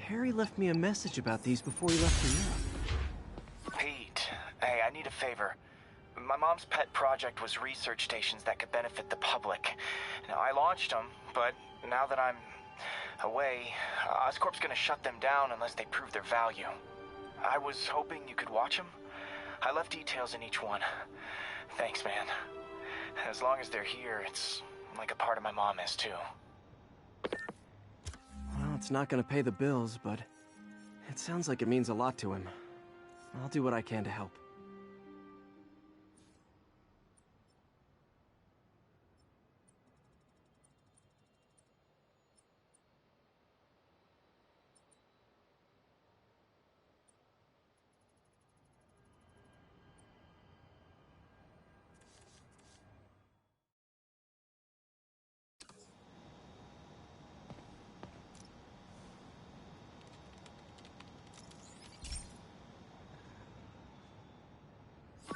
Harry left me a message about these before he left for Europe. Pete, hey, I need a favor. My mom's pet project was research stations that could benefit the public. Now, I launched them, but now that I'm away, Oscorp's gonna shut them down unless they prove their value. I was hoping you could watch them. I left details in each one. Thanks, man. As long as they're here, it's like a part of my mom is, too. Well, it's not gonna pay the bills, but it sounds like it means a lot to him. I'll do what I can to help.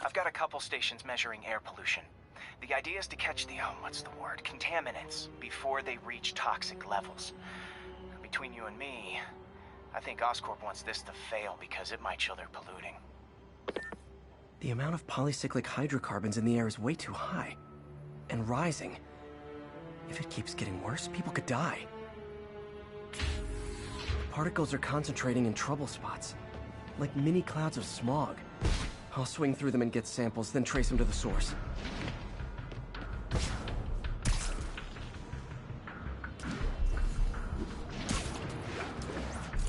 I've got a couple stations measuring air pollution. The idea is to catch the, contaminants before they reach toxic levels. Between you and me, I think Oscorp wants this to fail because it might show they're polluting. The amount of polycyclic hydrocarbons in the air is way too high. And rising. If it keeps getting worse, people could die. The particles are concentrating in trouble spots, like mini clouds of smog. I'll swing through them and get samples, then trace them to the source.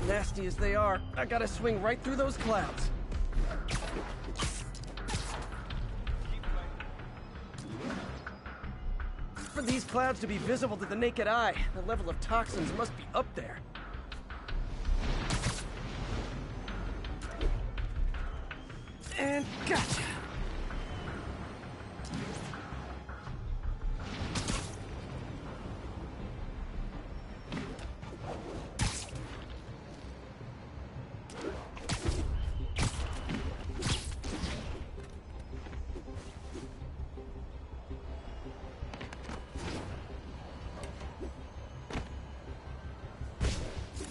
Nasty as they are, I gotta swing right through those clouds. For these clouds to be visible to the naked eye, the level of toxins must be up there. And gotcha!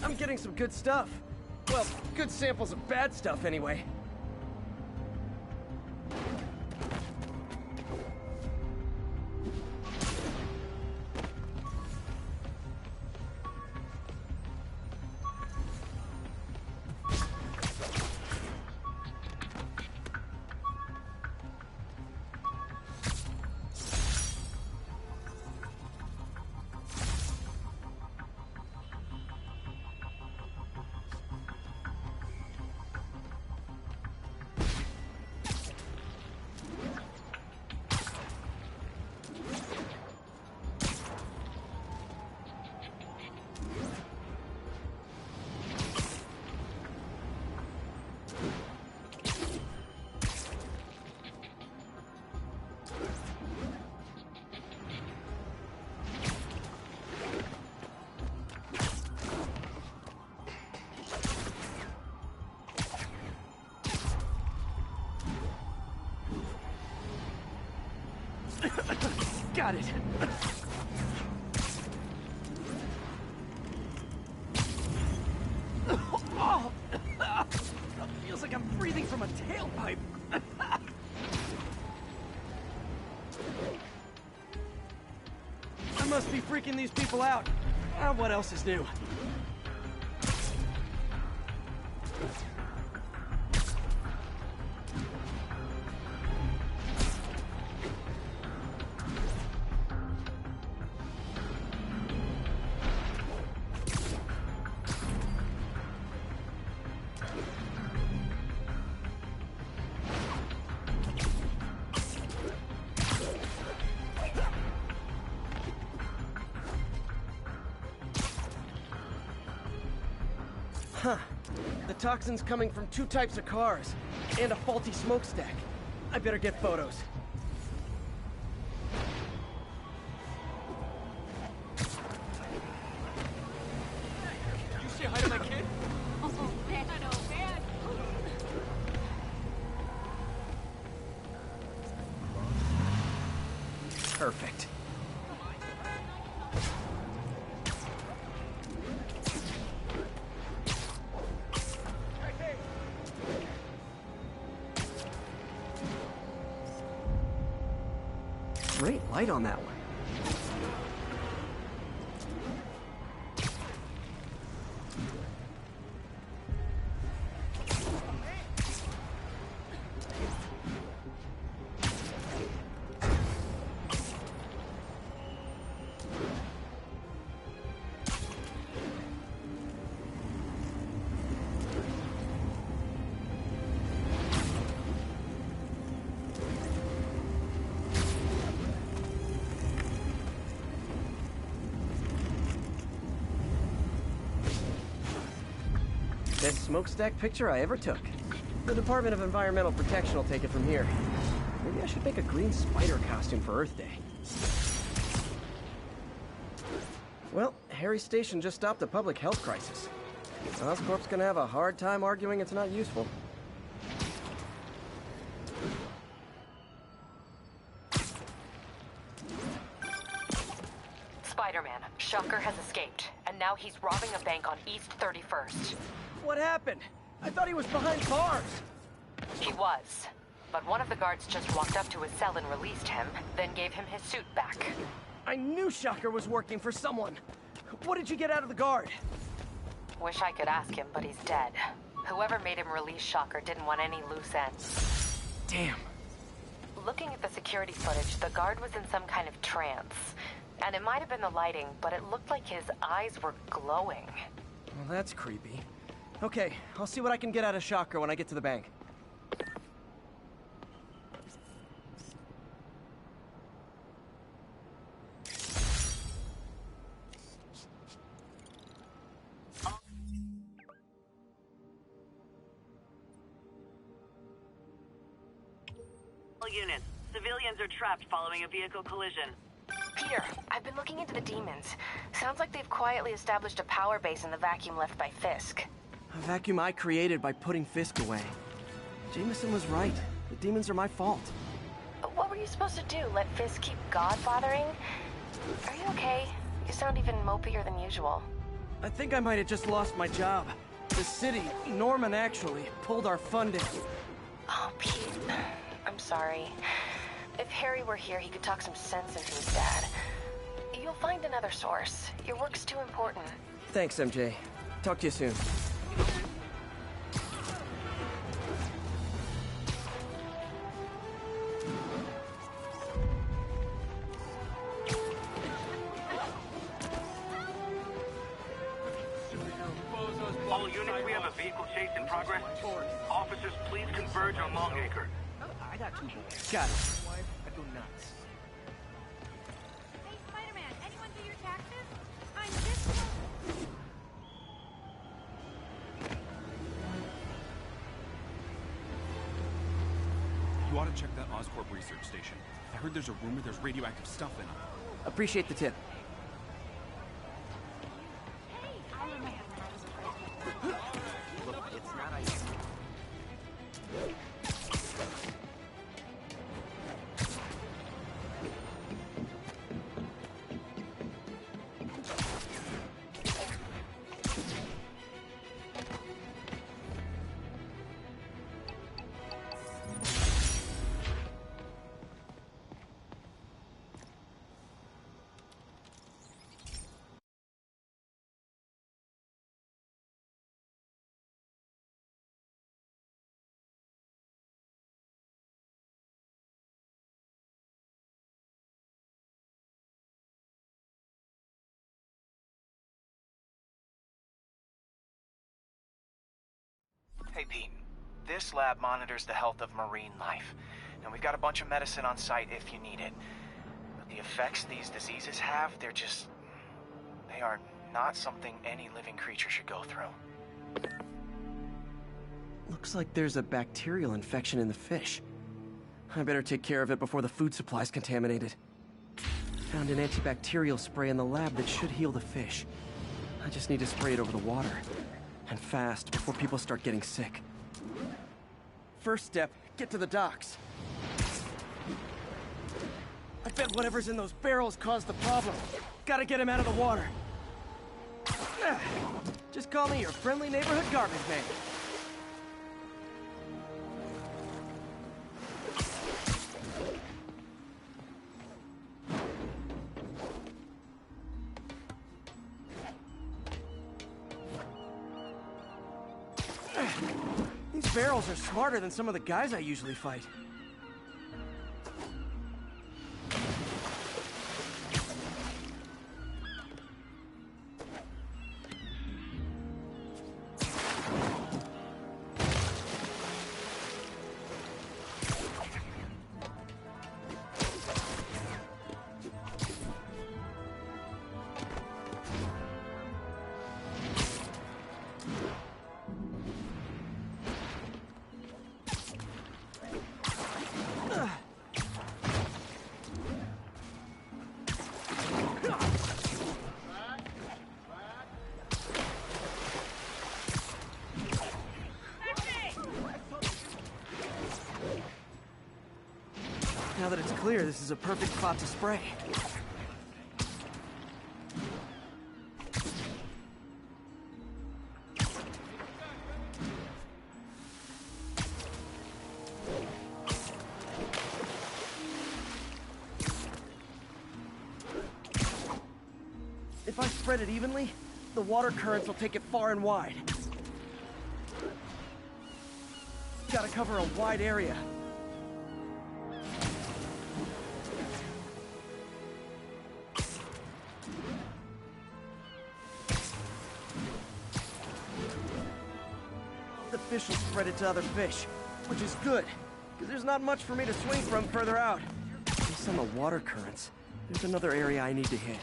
I'm getting some good stuff. Well, good samples of bad stuff anyway. Got it. Oh, feels like I'm breathing from a tailpipe. I must be freaking these people out. What else is new? Huh. The toxin's coming from two types of cars, and a faulty smokestack. I better get photos. You say hi to my kid? Perfect. Great light on that one. Best smokestack picture I ever took. The Department of Environmental Protection will take it from here. Maybe I should make a green spider costume for Earth Day. Well, Harry's station just stopped a public health crisis. Oscorp's gonna have a hard time arguing it's not useful. Spiderman, Shocker has escaped, and now he's robbing a bank on East 31st. What happened? I thought he was behind bars. He was, but one of the guards just walked up to his cell and released him, then gave him his suit back. I knew Shocker was working for someone. What did you get out of the guard? Wish I could ask him, but he's dead. Whoever made him release Shocker didn't want any loose ends. Damn. Looking at the security footage, the guard was in some kind of trance. And it might have been the lighting, but it looked like his eyes were glowing. Well, that's creepy. Okay, I'll see what I can get out of Shocker when I get to the bank. All units, civilians are trapped following a vehicle collision. Peter, I've been looking into the demons. Sounds like they've quietly established a power base in the vacuum left by Fisk. A vacuum I created by putting Fisk away. Jameson was right. The demons are my fault. But what were you supposed to do? Let Fisk keep godfathering? Are you okay? You sound even mopier than usual. I think I might have just lost my job. The city, Norman actually, pulled our funding. Oh, Pete. I'm sorry. If Harry were here, he could talk some sense into his dad. You'll find another source. Your work's too important. Thanks, MJ. Talk to you soon. All units, we have a vehicle chase in progress. Officers, please converge on Longacre. I got two boys. Got it. I go nuts. Hey, Spider-Man, anyone do your taxes? I'm just... You ought to check that Oscorp research station. I heard there's a rumor there's radioactive stuff in it. Appreciate the tip. I remember when I was afraid. Look, it's not ideal. Hey, Pete. This lab monitors the health of marine life. And we've got a bunch of medicine on site if you need it. But the effects these diseases have, they are not something any living creature should go through. Looks like there's a bacterial infection in the fish. I better take care of it before the food supply's contaminated. Found an antibacterial spray in the lab that should heal the fish. I just need to spray it over the water. And fast, before people start getting sick. First step, get to the docks. I bet whatever's in those barrels caused the problem. Gotta get him out of the water. Just call me your friendly neighborhood garbage man. These barrels are smarter than some of the guys I usually fight. Now that it's clear, this is a perfect spot to spray. If I spread it evenly, the water currents will take it far and wide. Gotta cover a wide area. The fish will spread it to other fish, which is good, because there's not much for me to swing from further out. Based on the water currents, there's another area I need to hit.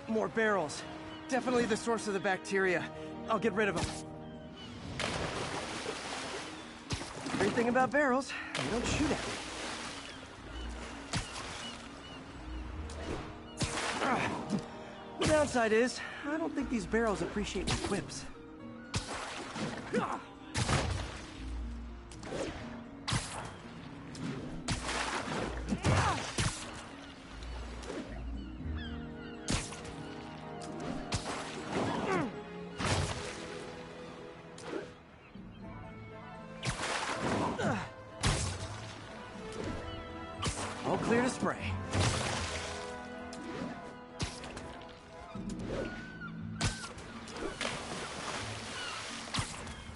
More barrels. Definitely the source of the bacteria. I'll get rid of them. Great thing about barrels, they don't shoot at me. The downside is, I don't think these barrels appreciate my quips. All clear to spray.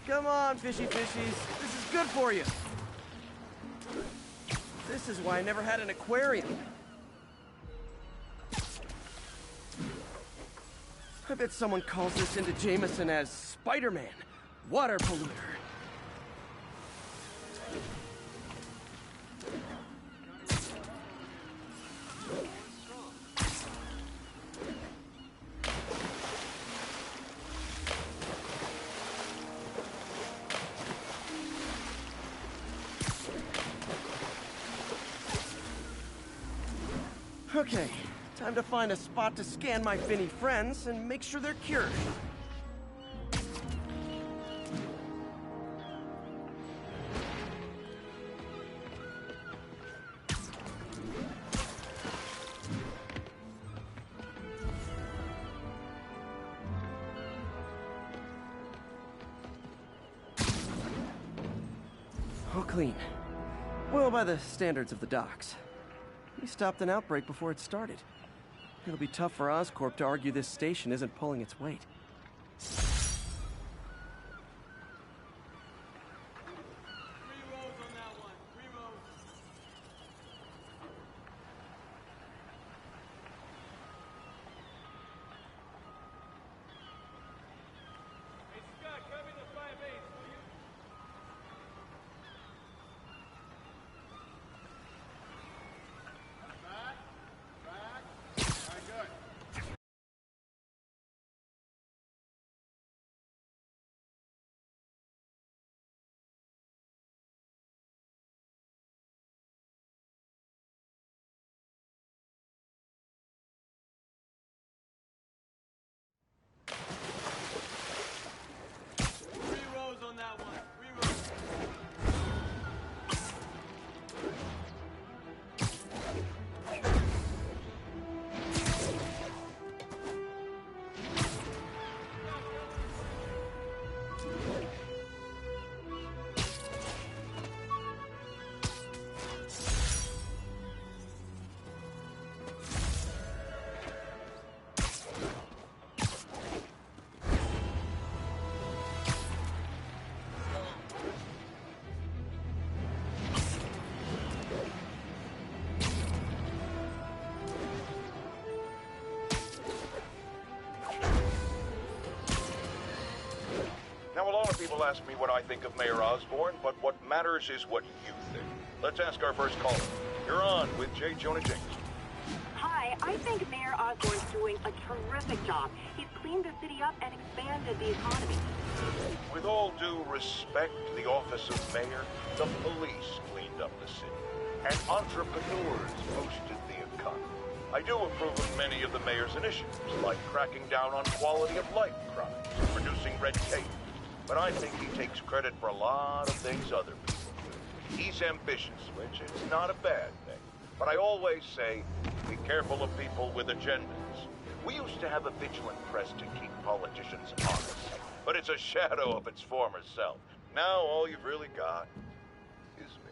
Come on, fishy fishies. This is good for you. This is why I never had an aquarium. I bet someone calls this into Jameson as Spiderman, water polluter. Okay, time to find a spot to scan my finny friends and make sure they're cured. All clean. Well, by the standards of the docks. We stopped an outbreak before it started. It'll be tough for Oscorp to argue this station isn't pulling its weight. people ask me what I think of Mayor Osborn, but what matters is what you think. Let's ask our first caller. You're on with J. Jonah Jameson. Hi, I think Mayor Osborn's doing a terrific job. He's cleaned the city up and expanded the economy. With all due respect to the office of mayor, the police cleaned up the city, and entrepreneurs boosted the economy. I do approve of many of the mayor's initiatives, like cracking down on quality of life crimes and reducing red tape. But I think he takes credit for a lot of things other people do. He's ambitious, which is not a bad thing. But I always say, be careful of people with agendas. We used to have a vigilant press to keep politicians honest, but it's a shadow of its former self. Now all you've really got is me.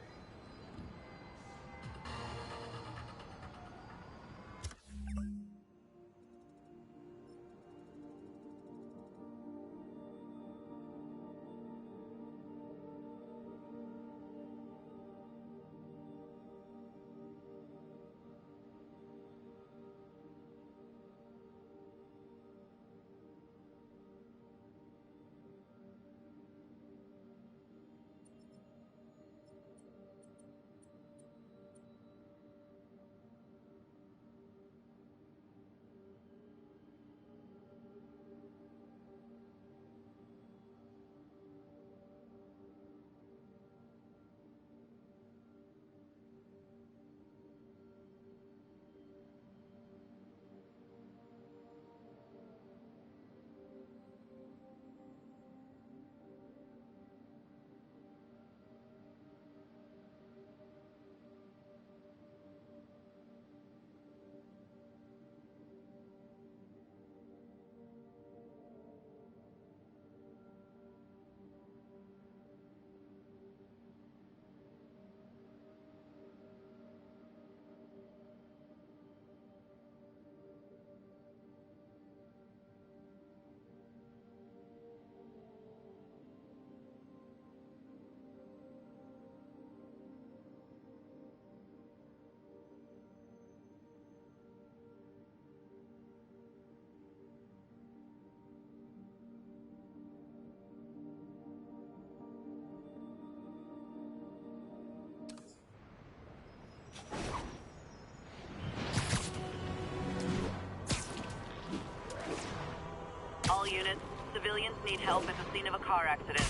All units, civilians need help at the scene of a car accident.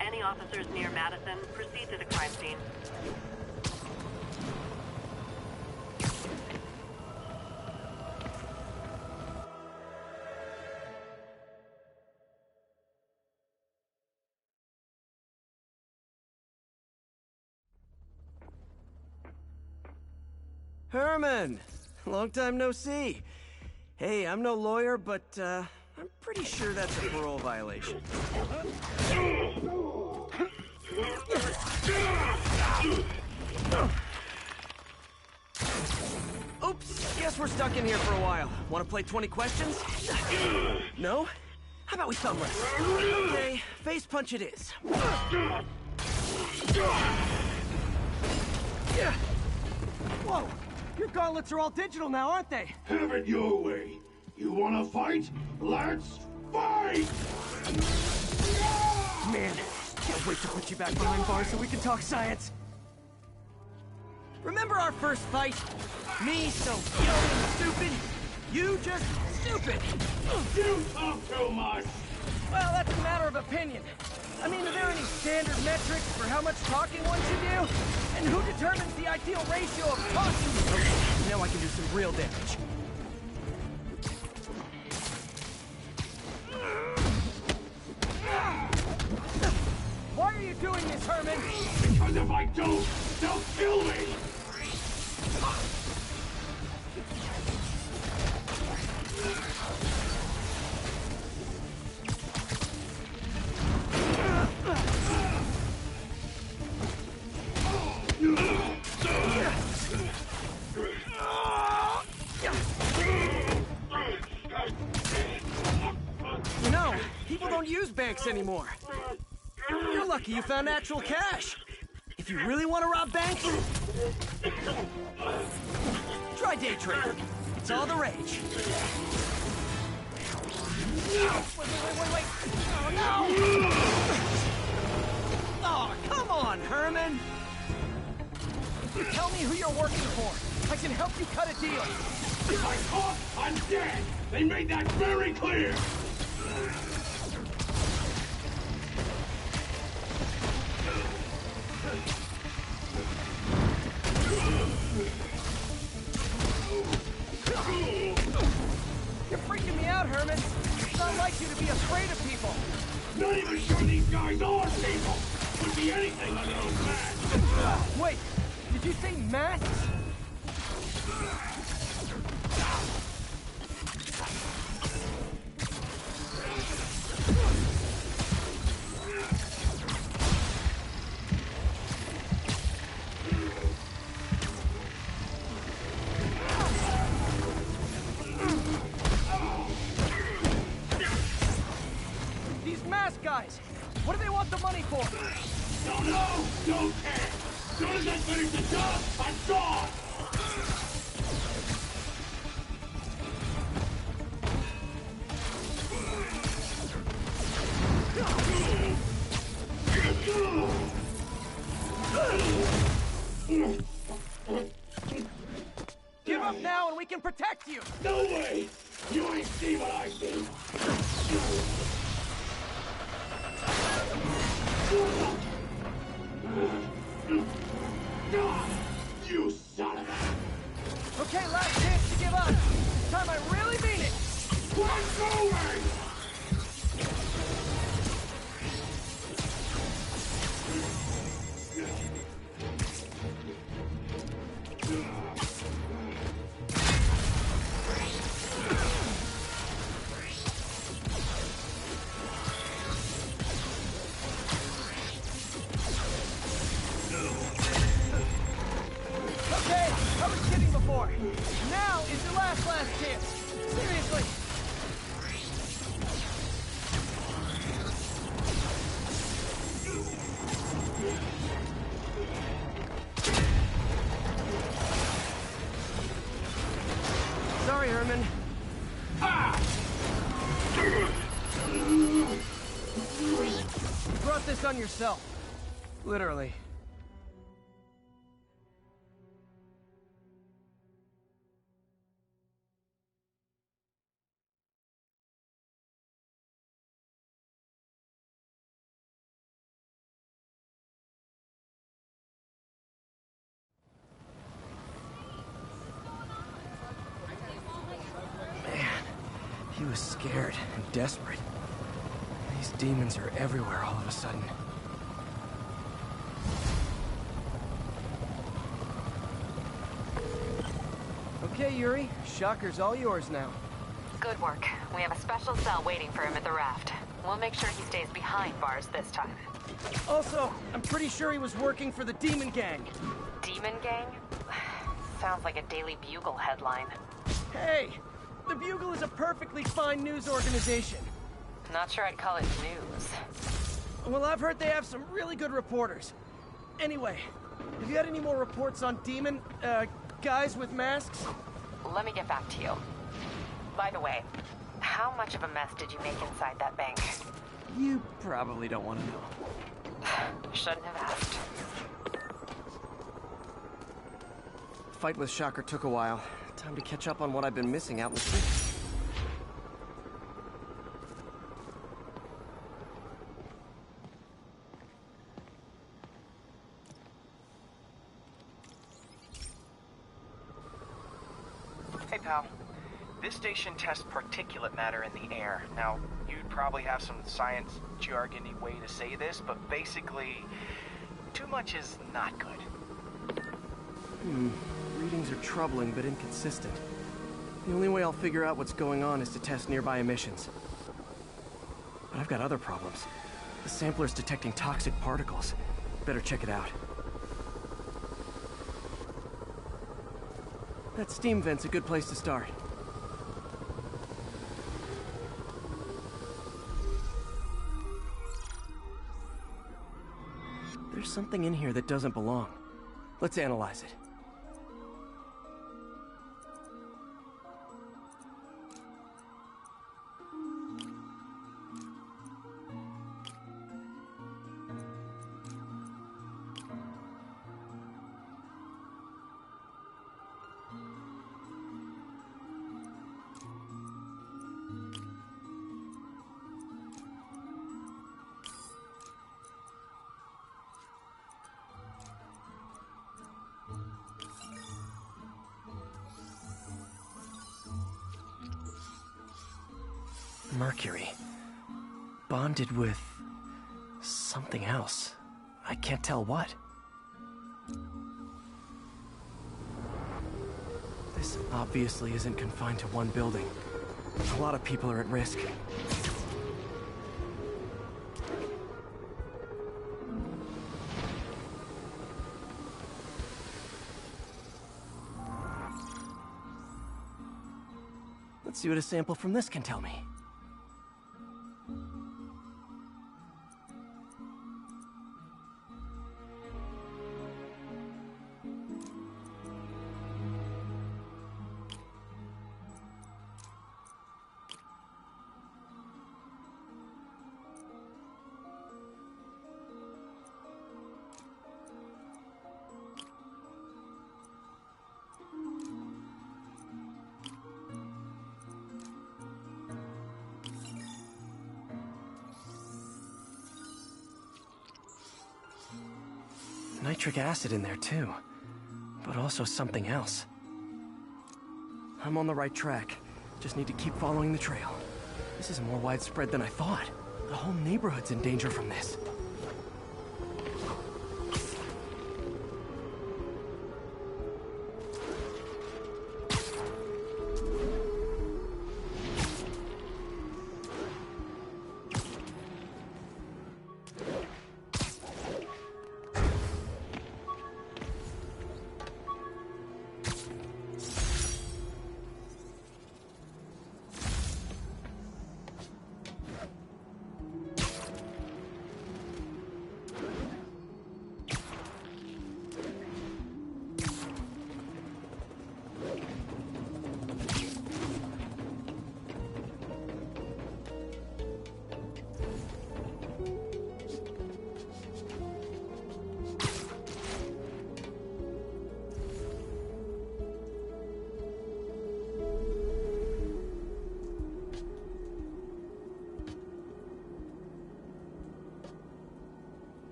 Any officers near Madison, proceed to the crime scene. Herman! Long time no see. Hey, I'm no lawyer, but, I'm pretty sure that's a parole violation. Oops, guess we're stuck in here for a while. Want to play 20 questions? No? How about we thumb wrestle? Okay, face punch it is. Whoa! Your gauntlets are all digital now, aren't they? Have it your way. You wanna fight? Let's fight! Man, can't wait to put you back behind bars so we can talk science. Remember our first fight? Me so young and stupid, you just stupid. You talk too much! Well, that's a matter of opinion. I mean, are there any standard metrics for how much talking one should do? And who determines the ideal ratio of talking? Okay, now I can do some real damage. Why are you doing this, Herman? Because if I don't, they'll kill me! You know, people don't use banks anymore. You're lucky you found actual cash. If you really want to rob banks, try day trading. It's all the rage. Wait. Oh, no! Oh, come on, Herman! You tell me who you're working for. I can help you cut a deal. If I talk, I'm dead! They made that very clear! You're freaking me out, Herman. It's not like you to be afraid of people. Not even sure these guys are people! Could be anything under those masks! Wait, did you say masks? These mask guys, what do they want the money for? Don't know! Don't care! Soon as I finish the job, I'm gone! Give up now and we can protect you! No way! You ain't see what I see! You son of a... Okay, last chance to give up. This time I really mean it. What's going? Okay, I was kidding before. Now is your last chance. Seriously. Sorry, Herman. You brought this on yourself. Literally. He was scared and desperate. These demons are everywhere all of a sudden. Okay, Yuri. Shocker's all yours now. Good work. We have a special cell waiting for him at the raft. We'll make sure he stays behind bars this time. Also, I'm pretty sure he was working for the Demon Gang. Demon Gang? Sounds like a Daily Bugle headline. Hey! The Bugle is a perfectly fine news organization. Not sure I'd call it news. Well, I've heard they have some really good reporters. Anyway, have you had any more reports on demon, guys with masks? Let me get back to you. By the way, how much of a mess did you make inside that bank? You probably don't want to know. Shouldn't have asked. Fight with Shocker took a while. Time to catch up on what I've been missing out in the streets. Hey, pal. This station tests particulate matter in the air. Now, you'd probably have some science jargony way to say this, but basically, too much is not good. Readings are troubling but inconsistent. The only way I'll figure out what's going on is to test nearby emissions. But I've got other problems. The sampler's detecting toxic particles. Better check it out. That steam vent's a good place to start. There's something in here that doesn't belong. Let's analyze it. Mercury. Bonded with something else. I can't tell what. This obviously isn't confined to one building. A lot of people are at risk. Let's see what a sample from this can tell me. Nitric acid in there too, but also something else. I'm on the right track. Just need to keep following the trail. This is more widespread than I thought. The whole neighborhood's in danger from this.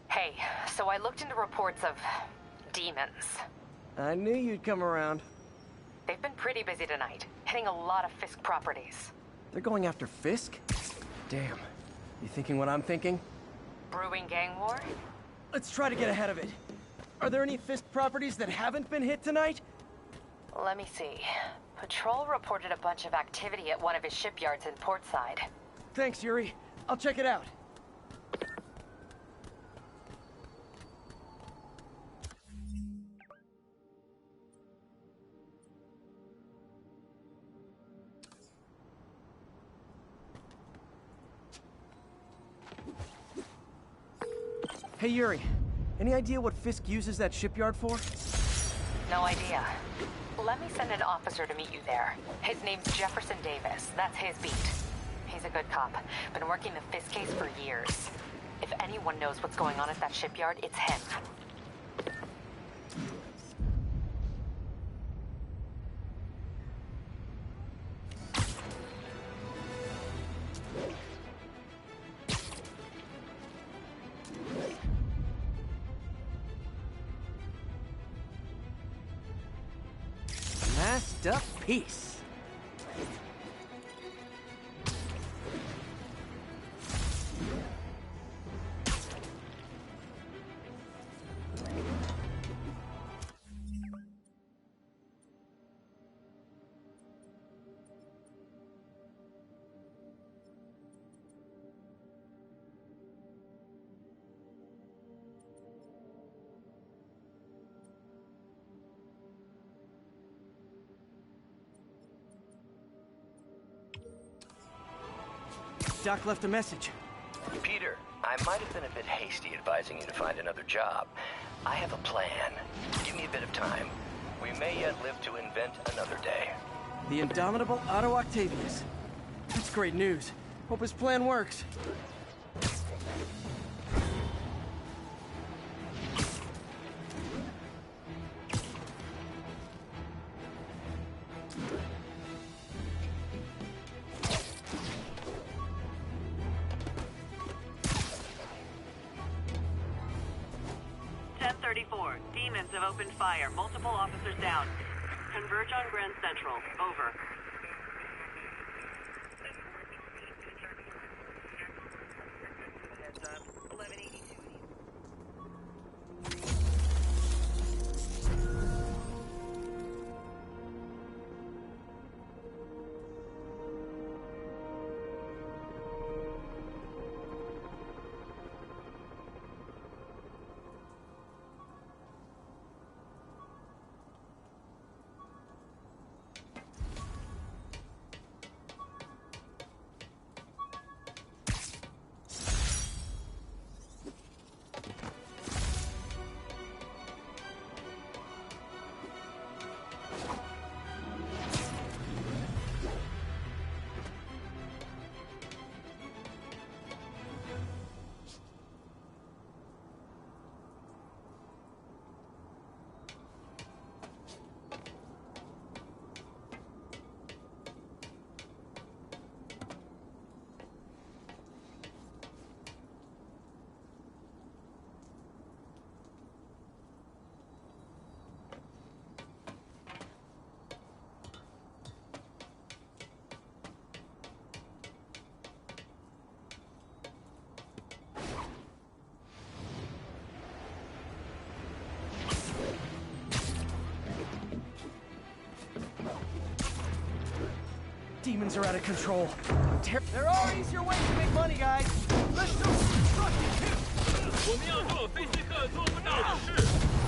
Hey, so I looked into reports of demons. I knew you'd come around. They've been pretty busy tonight, hitting a lot of Fisk properties. They're going after Fisk? Damn. You thinking what I'm thinking? Brewing gang war? Let's try to get ahead of it. Are there any Fisk properties that haven't been hit tonight? Let me see. Patrol reported a bunch of activity at one of his shipyards in Portside. Thanks, Yuri. I'll check it out. Hey, Yuri. Any idea what Fisk uses that shipyard for? No idea. Let me send an officer to meet you there. His name's Jefferson Davis. That's his beat. He's a good cop. Been working the Fisk case for years. If anyone knows what's going on at that shipyard, it's him. Peace. Doc left a message. Peter, I might have been a bit hasty advising you to find another job. I have a plan. Give me a bit of time. We may yet live to invent another day. The indomitable Otto Octavius. That's great news. Hope his plan works. Demons have opened fire. Multiple officers down. Converge on Grand Central. Over. Heads up. 1182. Demons are out of control. There are easier ways to make money, guys. Let's do some construction too. 我们要做菲斯克做不到的事，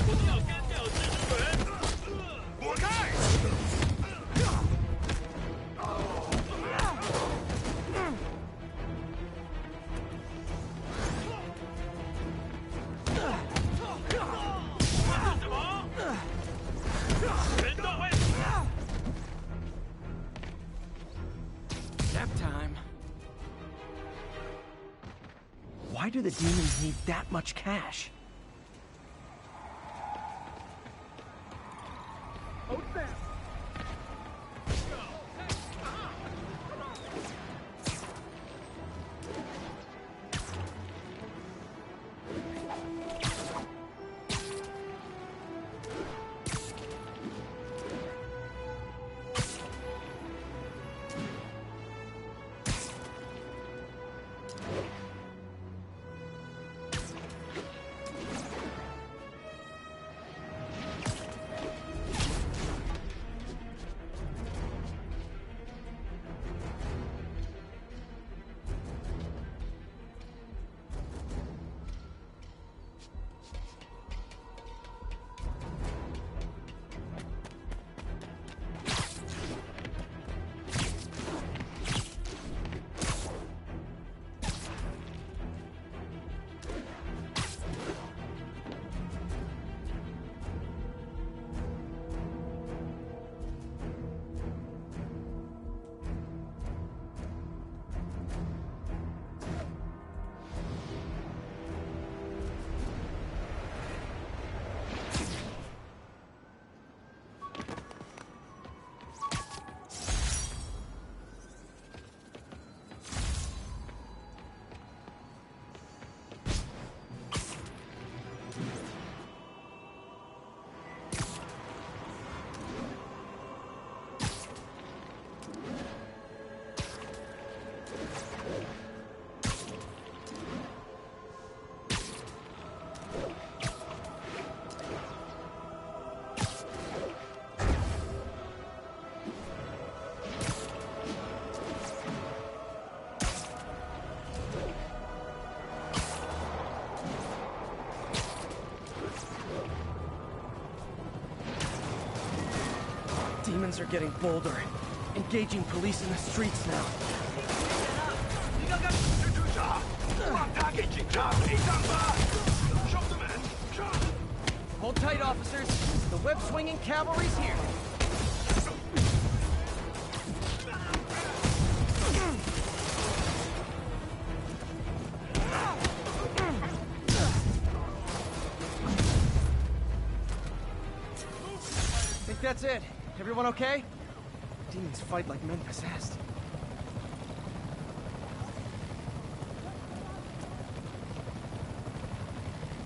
我们要干掉蜘蛛人。躲开！ Why do the demons need that much cash? Demons are getting bolder, engaging police in the streets now. Hold tight, officers. The web-swinging cavalry's here. that's it. Everyone okay? Demons fight like men possessed.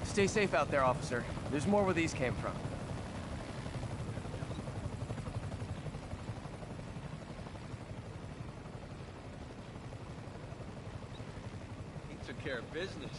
Stay safe out there, officer. There's more where these came from. He took care of business.